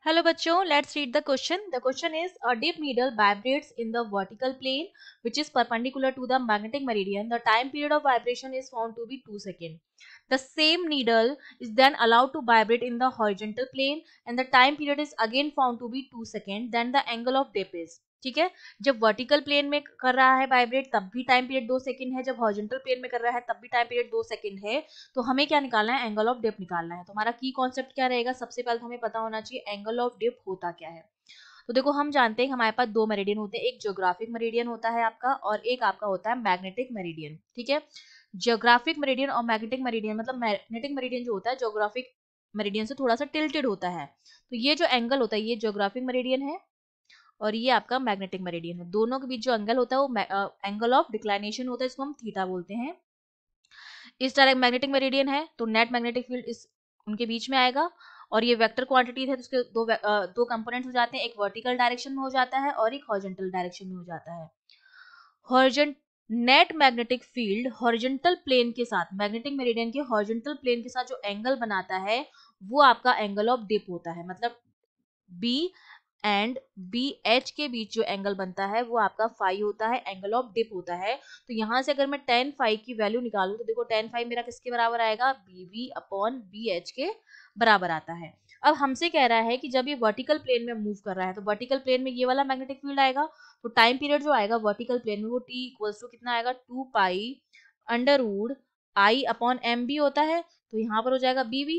Hello बच्चों, let's read the question. The question is a dip needle vibrates in the vertical plane which is perpendicular to the magnetic meridian. The time period of vibration is found to be 2 seconds. The same needle is then allowed to vibrate in the horizontal plane and the time period is again found to be 2 seconds. Then the angle of dip is, ठीक है, जब vertical plane में कर रहा है vibrate तब भी time period 2 second है, जब हॉरिजॉन्टल प्लेन में कर रहा है तब भी टाइम पीरियड 2 सेकंड है। तो हमें क्या निकालना है, एंगल ऑफ डिप निकालना है। तो हमारा की कॉन्सेप्ट क्या रहेगा, सबसे पहले तो हमें पता होना चाहिए एंगल ऑफ डिप होता क्या है। तो देखो हम जानते हैं हमारे पास दो मेरिडियन होते हैं, एक ज्योग्राफिक मेरिडियन होता है आपका और एक आपका होता है मैग्नेटिक मेरिडियन। ठीक है, ज्योग्राफिक मेरिडियन और मैग्नेटिक मेरिडियन, मतलब मैग्नेटिक मेरिडियन जो होता है ज्योग्राफिक मेरिडियन से थोड़ा सा टिल्टेड होता है। तो ये जो एंगल होता है ये ज्योग्राफिक मेरिडियन है और ये आपका मैग्नेटिक मेरिडियन है। दोनों के बीच जो एंगल होता है वो एंगल ऑफ डिक्लाइनेशन होता है, इसको हम थीटा बोलते हैं। इस डायरेक्ट मैग्नेटिक मेरिडियन है तो नेट मैग्नेटिक फील्ड इस उनके बीच में आएगा और ये वेक्टर क्वांटिटी है तो उसके दो कंपोनेंट्स हो जाते हैं, एक वर्टिकल डायरेक्शन में हो जाता है और एक हॉरिजॉन्टल डायरेक्शन में हो जाता है। Horizontal net magnetic field horizontal plane के साथ, मैग्नेटिक मेरिडियन के हॉरिजॉन्टल प्लेन के साथ जो एंगल बनाता है वो आपका एंगल ऑफ डिप होता है। मतलब बी एंड बी एच के बीच जो एंगल बनता है वो आपका फाई होता है, एंगल ऑफ डिप होता है। तो यहाँ से अगर मैं tan फाई की वैल्यू निकालूं तो देखो tan फाई मेरा किसके बराबर आएगा, B V upon B H के बराबर आता है। अब हमसे कह रहा है कि जब ये वर्टिकल प्लेन में मूव कर रहा है तो वर्टिकल प्लेन में ये वाला मैग्नेटिक फील्ड आएगा, तो टाइम पीरियड जो आएगा वर्टिकल प्लेन में वो t इक्वल्स टू कितना आएगा, 2 pi under root I upon M B होता है। तो यहाँ पर हो जाएगा बी वी।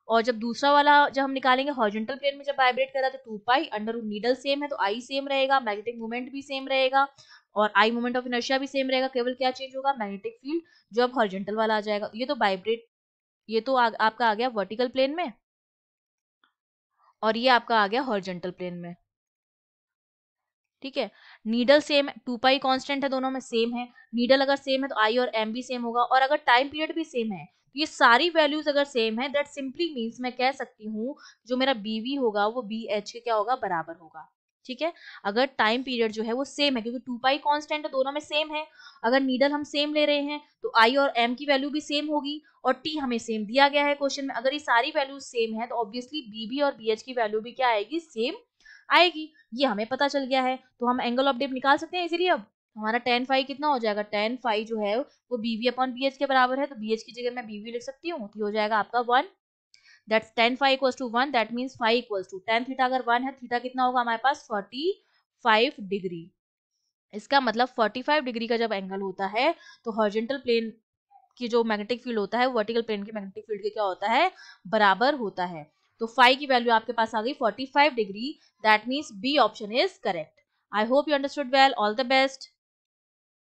और जब दूसरा वाला जब हम निकालेंगे हॉरिजॉन्टल प्लेन में जब वाइब्रेट कर रहा है तो 2 pi under root, needle same है तो आई सेम रहेगा, मैग्नेटिक मोमेंट भी सेम रहेगा और आई मोमेंट ऑफ इनर्शिया भी सेम रहेगा, केवल क्या चेंज होगा, मैग्नेटिक फील्ड जो अब हॉरिजॉन्टल वाला आ जाएगा। ये तो वाइब्रेट, ये तो आपका आ गया वर्टिकल प्लेन में और ये आपका आ गया हॉरिजॉन्टल प्लेन में। ठीक है, नीडल सेम, 2 पाई कांस्टेंट है, दोनों में सेम है। नीडल अगर सेम है तो आई और एम भी सेम होगा और अगर टाइम पीरियड भी सेम है तो ये सारी वैल्यूज अगर सेम है दैट सिंपली मींस मैं कह सकती हूँ जो मेरा बीवी होगा वो बी एच के क्या होगा, बराबर होगा। ठीक है, अगर टाइम पीरियड जो है वो सेम है क्योंकि 2 पाई कांस्टेंट है, दोनों में सेम है। अगर नीडल हम सेम ले रहे हैं तो आई और एम की वैल्यू भी सेम होगी और टी हमें सेम दिया गया है क्वेश्चन में। अगर ये सारी वैल्यूज सेम है तो ऑब्वियसली बीबी और बी एच की वैल्यू भी क्या आएगी, सेम आएगी। ये हमें पता चल गया है तो हम एंगल ऑफ डिप निकाल सकते हैं इजीली। अब हमारा tan फाई कितना हो जाएगा, tan फाई जो है वो बीवी अपॉन बी एच के बराबर है, तो बी एच की जगह मैं बीवी लिख सकती हूँ, तो हो जाएगा आपका 1। That's tan phi equals to 1, that means phi equals to tan theta. अगर 1 है थीटा कितना होगा हमारे पास 45 डिग्री। इसका मतलब 45 डिग्री का जब एंगल होता है तो हॉरिजॉन्टल प्लेन की जो मैग्नेटिक फील्ड होता है वर्टिकल प्लेन के मैग्नेटिक फील्ड के क्या होता है, बराबर होता है। तो फाई की वैल्यू आपके पास आ गई 45 degree, that means B option is correct. I hope you understood well, all the best.